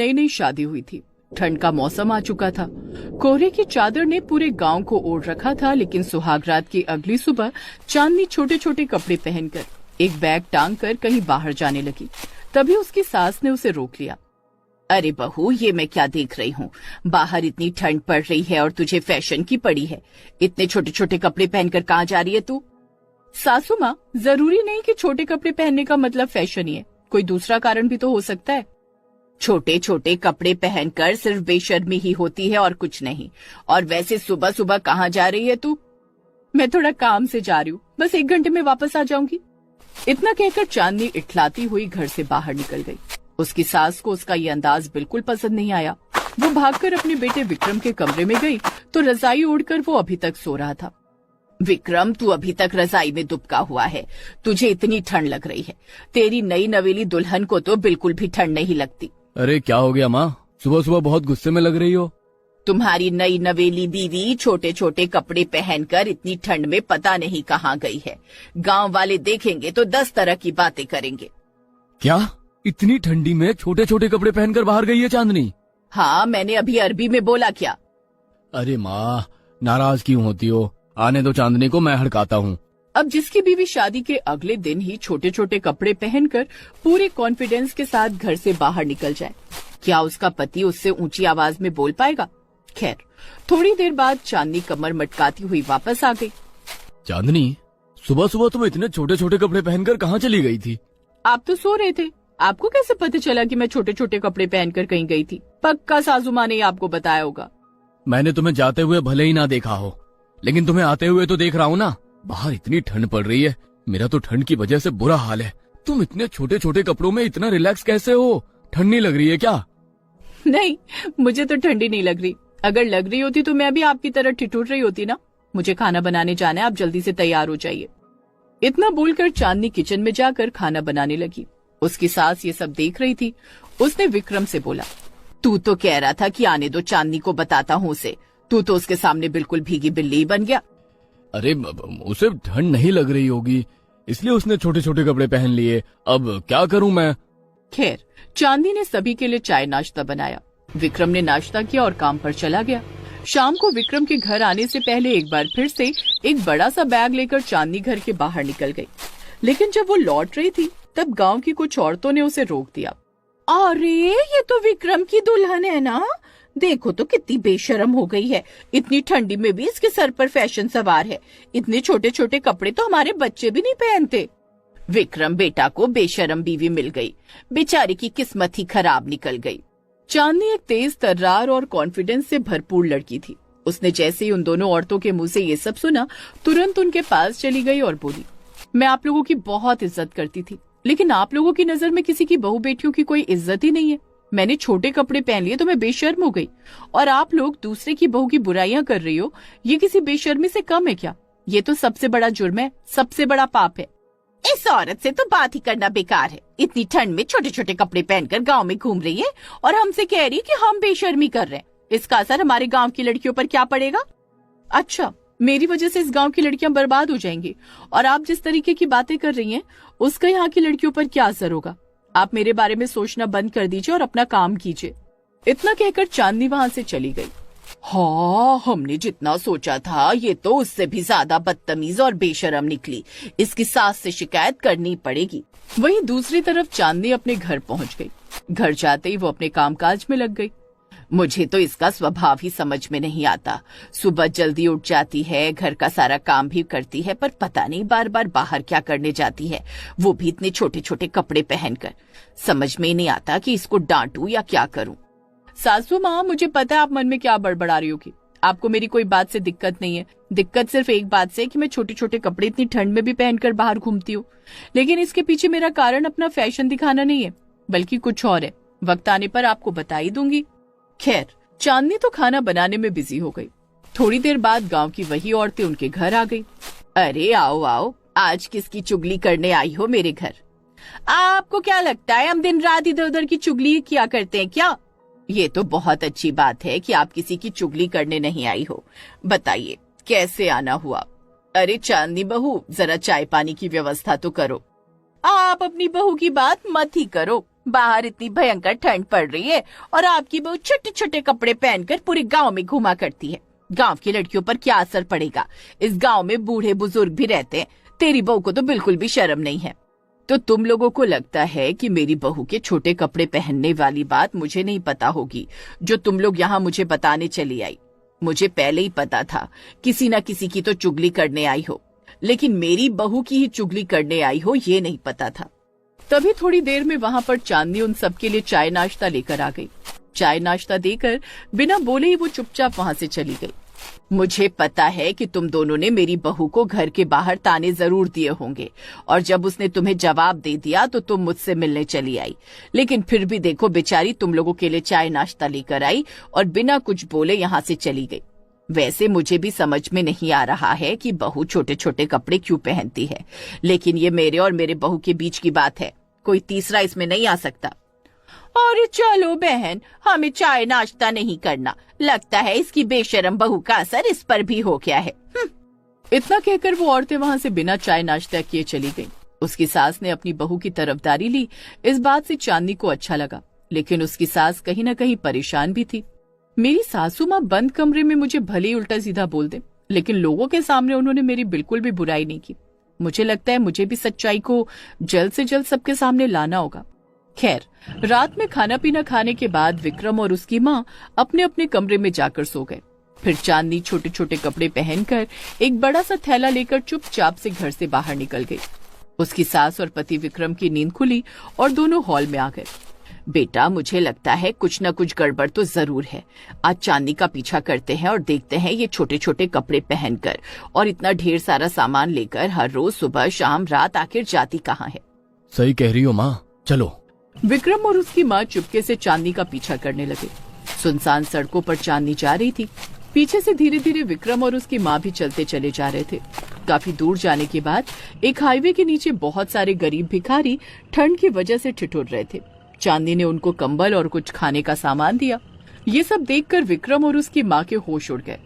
नई नई शादी हुई थी। ठंड का मौसम आ चुका था। कोहरे की चादर ने पूरे गांव को ओढ़ रखा था, लेकिन सुहागरात की अगली सुबह चांदनी छोटे छोटे कपड़े पहनकर एक बैग टांग कर कहीं बाहर जाने लगी। तभी उसकी सास ने उसे रोक लिया। अरे बहू, ये मैं क्या देख रही हूँ? बाहर इतनी ठंड पड़ रही है और तुझे फैशन की पड़ी है। इतने छोटे छोटे कपड़े पहनकर कहाँ जा रही है तू? सासू माँ, जरूरी नहीं कि छोटे कपड़े पहनने का मतलब फैशन ही है, कोई दूसरा कारण भी तो हो सकता है। छोटे छोटे कपड़े पहनकर सिर्फ बेशर्मी ही होती है और कुछ नहीं। और वैसे सुबह सुबह कहाँ जा रही है तू? मैं थोड़ा काम से जा रही हूँ, बस 1 घंटे में वापस आ जाऊंगी। इतना कहकर चांदनी इठलाती हुई घर से बाहर निकल गई। उसकी सास को उसका ये अंदाज बिल्कुल पसंद नहीं आया। वो भागकर अपने बेटे विक्रम के कमरे में गई तो रजाई ओढ़कर वो अभी तक सो रहा था। विक्रम, तू अभी तक रजाई में दुबका हुआ है। तुझे इतनी ठंड लग रही है। तेरी नई नवेली दुल्हन को तो बिल्कुल भी ठंड नहीं लगती। अरे क्या हो गया माँ, सुबह सुबह बहुत गुस्से में लग रही हो। तुम्हारी नई नवेली बीवी छोटे छोटे कपड़े पहनकर इतनी ठंड में पता नहीं कहाँ गई है। गांव वाले देखेंगे तो 10 तरह की बातें करेंगे। क्या इतनी ठंडी में छोटे छोटे कपड़े पहनकर बाहर गई है चांदनी? हाँ, मैंने अभी अरबी में बोला क्या? अरे माँ, नाराज क्यों होती हो? आने दो चांदनी को, मैं हड़काता हूँ। अब जिसकी बीवी शादी के अगले दिन ही छोटे छोटे कपड़े पहनकर पूरे कॉन्फिडेंस के साथ घर से बाहर निकल जाए, क्या उसका पति उससे ऊंची आवाज में बोल पाएगा? खैर, थोड़ी देर बाद चांदनी कमर मटकाती हुई वापस आ गई। चांदनी, सुबह सुबह तुम इतने छोटे छोटे कपड़े पहनकर कहाँ चली गई थी? आप तो सो रहे थे, आपको कैसे पता चला कि मैं छोटे छोटे कपड़े पहनकर कहीं गई थी? पक्का सासू माँ ने आपको बताया होगा। मैंने तुम्हें जाते हुए भले ही ना देखा हो, लेकिन तुम्हें आते हुए तो देख रहा हूँ ना। बाहर इतनी ठंड पड़ रही है, मेरा तो ठंड की वजह से बुरा हाल है। तुम इतने छोटे छोटे कपड़ों में इतना रिलैक्स कैसे हो? ठंड नहीं लग रही है क्या? नहीं, मुझे तो ठंडी नहीं लग रही। अगर लग रही होती तो मैं भी आपकी तरह ठिठुर रही होती ना। मुझे खाना बनाने जाना है, आप जल्दी से तैयार हो जाइए। इतना बोलकर चांदनी किचन में जाकर खाना बनाने लगी। उसकी सास ये सब देख रही थी। उसने विक्रम से बोला, तू तो कह रहा था कि आने दो, चांदनी को बताता हूँ उसे। तू तो उसके सामने बिल्कुल भीगी बिल्ली बन गया। अरे उसे ठंड नहीं लग रही होगी, इसलिए उसने छोटे छोटे कपड़े पहन लिए। अब क्या करूं मैं? खैर, चांदनी ने सभी के लिए चाय नाश्ता बनाया। विक्रम ने नाश्ता किया और काम पर चला गया। शाम को विक्रम के घर आने से पहले एक बार फिर से एक बड़ा सा बैग लेकर चांदनी घर के बाहर निकल गई। लेकिन जब वो लौट रही थी तब गांव की कुछ औरतों ने उसे रोक दिया। अरे, ये तो विक्रम की दुल्हन है ना? देखो तो कितनी बेशर्म हो गई है। इतनी ठंडी में भी इसके सर पर फैशन सवार है। इतने छोटे छोटे कपड़े तो हमारे बच्चे भी नहीं पहनते। विक्रम बेटा को बेशर्म बीवी मिल गई। बेचारी की किस्मत ही खराब निकल गई। चांदनी एक तेज तर्रार और कॉन्फिडेंस से भरपूर लड़की थी। उसने जैसे ही उन दोनों औरतों के मुंह से ये सब सुना, तुरंत उनके पास चली गई और बोली, मैं आप लोगों की बहुत इज्जत करती थी, लेकिन आप लोगों की नजर में किसी की बहू बेटियों की कोई इज्जत ही नहीं है। मैंने छोटे कपड़े पहन लिए तो मैं बेशर्म हो गई, और आप लोग दूसरे की बहू की बुराइयां कर रही हो, ये किसी बेशर्मी से कम है क्या? ये तो सबसे बड़ा जुर्म है, सबसे बड़ा पाप है। इस औरत से तो बात ही करना बेकार है। इतनी ठंड में छोटे छोटे कपड़े पहनकर गांव में घूम रही है और हमसे कह रही है कि हम बेशर्मी कर रहे हैं। इसका असर हमारे गांव की लड़कियों पर क्या पड़ेगा? अच्छा, मेरी वजह से इस गांव की लड़कियां बर्बाद हो जाएंगी, और आप जिस तरीके की बातें कर रही हैं उसका यहाँ की लड़कियों पर क्या असर होगा? आप मेरे बारे में सोचना बंद कर दीजिए और अपना काम कीजिए। इतना कहकर चांदनी वहां से चली गई। हाँ, हमने जितना सोचा था ये तो उससे भी ज्यादा बदतमीज और बेशर्म निकली। इसकी सास से शिकायत करनी पड़ेगी। वहीं दूसरी तरफ चांदनी अपने घर पहुंच गई। घर जाते ही वो अपने कामकाज में लग गई। मुझे तो इसका स्वभाव ही समझ में नहीं आता। सुबह जल्दी उठ जाती है, घर का सारा काम भी करती है, पर पता नहीं बार बार बाहर क्या करने जाती है, वो भी इतने छोटे छोटे कपड़े पहनकर। समझ में नहीं आता कि इसको डांटूं या क्या करूं। सासू माँ, मुझे पता है आप मन में क्या बड़बड़ा रही होगी। आपको मेरी कोई बात से दिक्कत नहीं है। दिक्कत सिर्फ एक बात से कि मैं छोटे छोटे कपड़े इतनी ठंड में भी पहनकर बाहर घूमती हूँ। लेकिन इसके पीछे मेरा कारण अपना फैशन दिखाना नहीं है, बल्कि कुछ और है। वक्त आने पर आपको बता ही दूंगी। खैर, चांदनी तो खाना बनाने में बिजी हो गई। थोड़ी देर बाद गांव की वही औरतें उनके घर आ गई। अरे आओ आओ, आज किसकी चुगली करने आई हो मेरे घर? आपको क्या लगता है हम दिन रात इधर उधर की चुगली किया करते हैं क्या? ये तो बहुत अच्छी बात है कि आप किसी की चुगली करने नहीं आई हो। बताइए कैसे आना हुआ? अरे चांदनी बहू, जरा चाय पानी की व्यवस्था तो करो। आप अपनी बहू की बात मत ही करो। बाहर इतनी भयंकर ठंड पड़ रही है और आपकी बहू छोटे छोटे कपड़े पहनकर पूरे गांव में घुमा करती है। गांव की लड़कियों पर क्या असर पड़ेगा? इस गांव में बूढ़े बुजुर्ग भी रहते हैं। तेरी बहू को तो बिल्कुल भी शर्म नहीं है। तो तुम लोगों को लगता है कि मेरी बहू के छोटे कपड़े पहनने वाली बात मुझे नहीं पता होगी, जो तुम लोग यहाँ मुझे बताने चली आई। मुझे पहले ही पता था किसी न किसी की तो चुगली करने आई हो, लेकिन मेरी बहू की ही चुगली करने आई हो ये नहीं पता था। तभी थोड़ी देर में वहां पर चांदनी उन सबके लिए चाय नाश्ता लेकर आ गई। चाय नाश्ता देकर बिना बोले ही वो चुपचाप वहां से चली गई। मुझे पता है कि तुम दोनों ने मेरी बहू को घर के बाहर ताने जरूर दिए होंगे और जब उसने तुम्हें जवाब दे दिया तो तुम मुझसे मिलने चली आई, लेकिन फिर भी देखो बेचारी तुम लोगों के लिए चाय नाश्ता लेकर आई और बिना कुछ बोले यहाँ से चली गई। वैसे मुझे भी समझ में नहीं आ रहा है कि बहू छोटे छोटे कपड़े क्यों पहनती है, लेकिन ये मेरे और मेरे बहू के बीच की बात है, कोई तीसरा इसमें नहीं आ सकता। अरे चलो बहन, हमें चाय नाश्ता नहीं करना, लगता है इसकी बेशरम बहू का असर इस पर भी हो गया है। इतना कहकर वो औरतें वहां से बिना चाय नाश्ता किए चली गईं। उसकी सास ने अपनी बहू की तरफदारी ली। इस बात से चांदनी को अच्छा लगा, लेकिन उसकी सास कहीं न कहीं परेशान भी थी। मेरी सासू माँ बंद कमरे में मुझे भले ही उल्टा सीधा बोल दे, लेकिन लोगों के सामने उन्होंने मेरी बिल्कुल भी बुराई नहीं की। मुझे लगता है मुझे भी सच्चाई को जल्द से जल्द सबके सामने लाना होगा। खैर, रात में खाना पीना खाने के बाद विक्रम और उसकी माँ अपने अपने कमरे में जाकर सो गए। फिर चांदनी छोटे छोटे कपड़े पहनकर एक बड़ा सा थैला लेकर चुपचाप से घर से बाहर निकल गई। उसकी सास और पति विक्रम की नींद खुली और दोनों हॉल में आ गए। बेटा, मुझे लगता है कुछ न कुछ गड़बड़ तो जरूर है। आज चांदनी का पीछा करते हैं और देखते हैं ये छोटे छोटे कपड़े पहनकर और इतना ढेर सारा सामान लेकर हर रोज सुबह शाम रात आखिर जाती कहाँ है। सही कह रही हो माँ, चलो। विक्रम और उसकी माँ चुपके से चांदनी का पीछा करने लगे। सुनसान सड़कों पर चांदनी जा रही थी। पीछे से धीरे धीरे विक्रम और उसकी माँ भी चलते चले जा रहे थे। काफी दूर जाने के बाद एक हाईवे के नीचे बहुत सारे गरीब भिखारी ठंड की वजह से ठिठुर रहे थे। चांदनी ने उनको कंबल और कुछ खाने का सामान दिया। ये सब देखकर विक्रम और उसकी माँ के होश उड़ गए।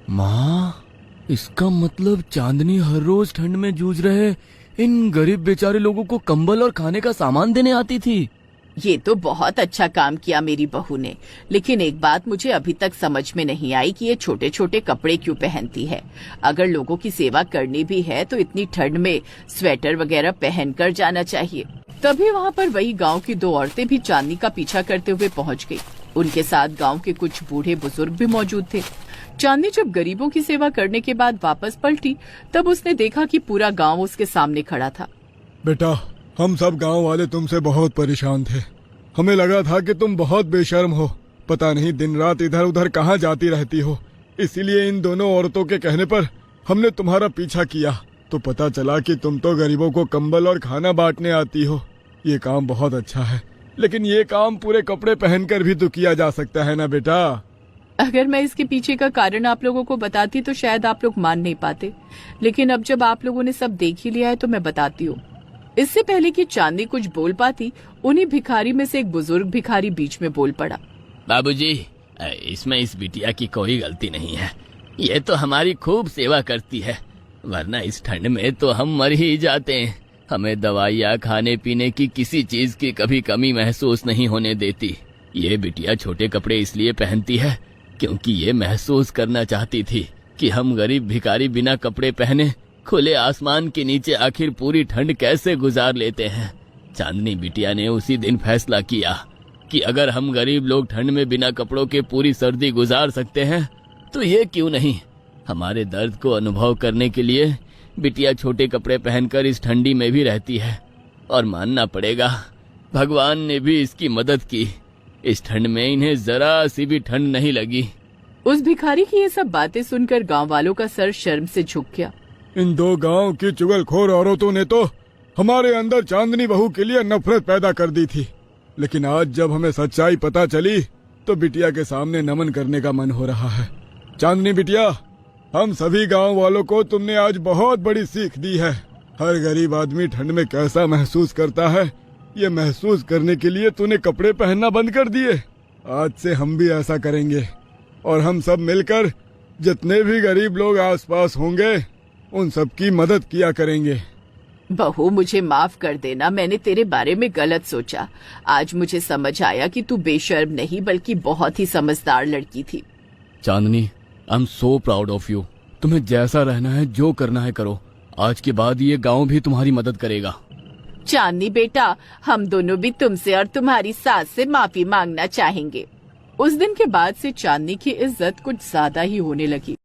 माँ, इसका मतलब चांदनी हर रोज ठंड में जूझ रहे इन गरीब बेचारे लोगों को कंबल और खाने का सामान देने आती थी। ये तो बहुत अच्छा काम किया मेरी बहू ने, लेकिन एक बात मुझे अभी तक समझ में नहीं आई कि ये छोटे छोटे कपड़े क्यों पहनती है। अगर लोगों की सेवा करनी भी है तो इतनी ठंड में स्वेटर वगैरह पहन कर जाना चाहिए। तभी वहाँ पर वही गांव की दो औरतें भी चांदनी का पीछा करते हुए पहुँच गयी। उनके साथ गांव के कुछ बूढ़े बुजुर्ग भी मौजूद थे। चांदनी जब गरीबों की सेवा करने के बाद वापस पलटी, तब उसने देखा कि पूरा गांव उसके सामने खड़ा था। बेटा, हम सब गांव वाले तुमसे बहुत परेशान थे। हमें लगा था कि तुम बहुत बेशर्म हो, पता नहीं दिन रात इधर उधर कहाँ जाती रहती हो। इसीलिए इन दोनों औरतों के कहने पर हमने तुम्हारा पीछा किया, तो पता चला कि तुम तो गरीबों को कंबल और खाना बांटने आती हो। ये काम बहुत अच्छा है, लेकिन ये काम पूरे कपड़े पहनकर भी तो किया जा सकता है ना बेटा। अगर मैं इसके पीछे का कारण आप लोगों को बताती तो शायद आप लोग मान नहीं पाते, लेकिन अब जब आप लोगों ने सब देख ही लिया है तो मैं बताती हूँ। इससे पहले कि चांदनी कुछ बोल पाती, उन्हीं भिखारी में से एक बुजुर्ग भिखारी बीच में बोल पड़ा। बाबूजी, इसमें इस बिटिया की कोई गलती नहीं है। ये तो हमारी खूब सेवा करती है, वरना इस ठंड में तो हम मर ही जाते हैं। हमें दवाइयाँ, खाने पीने की किसी चीज की कभी कमी महसूस नहीं होने देती। ये बिटिया छोटे कपड़े इसलिए पहनती है क्योंकि ये महसूस करना चाहती थी कि हम गरीब भिखारी बिना कपड़े पहने खुले आसमान के नीचे आखिर पूरी ठंड कैसे गुजार लेते हैं। चांदनी बिटिया ने उसी दिन फैसला किया कि अगर हम गरीब लोग ठंड में बिना कपड़ों के पूरी सर्दी गुजार सकते हैं तो ये क्यों नहीं। हमारे दर्द को अनुभव करने के लिए बिटिया छोटे कपड़े पहनकर इस ठंडी में भी रहती है, और मानना पड़ेगा भगवान ने भी इसकी मदद की। इस ठंड में इन्हें जरा सी भी ठंड नहीं लगी। उस भिखारी की ये सब बातें सुनकर गांव वालों का सर शर्म से झुक गया। इन दो गांव की चुगलखोर औरतों ने तो हमारे अंदर चांदनी बहू के लिए नफरत पैदा कर दी थी, लेकिन आज जब हमें सच्चाई पता चली तो बिटिया के सामने नमन करने का मन हो रहा है। चांदनी बिटिया, हम सभी गांव वालों को तुमने आज बहुत बड़ी सीख दी है। हर गरीब आदमी ठंड में कैसा महसूस करता है, ये महसूस करने के लिए तूने कपड़े पहनना बंद कर दिए। आज से हम भी ऐसा करेंगे और हम सब मिलकर जितने भी गरीब लोग आसपास होंगे उन सब की मदद किया करेंगे। बहू, मुझे माफ कर देना, मैंने तेरे बारे में गलत सोचा। आज मुझे समझ आया कि तू बेशर्म नहीं बल्कि बहुत ही समझदार लड़की थी। Chandni, I am so proud of you. तुम्हें जैसा रहना है, जो करना है करो। आज के बाद ये गांव भी तुम्हारी मदद करेगा। चांदनी बेटा, हम दोनों भी तुमसे और तुम्हारी सास से माफी मांगना चाहेंगे। उस दिन के बाद से चांदनी की इज्जत कुछ ज्यादा ही होने लगी।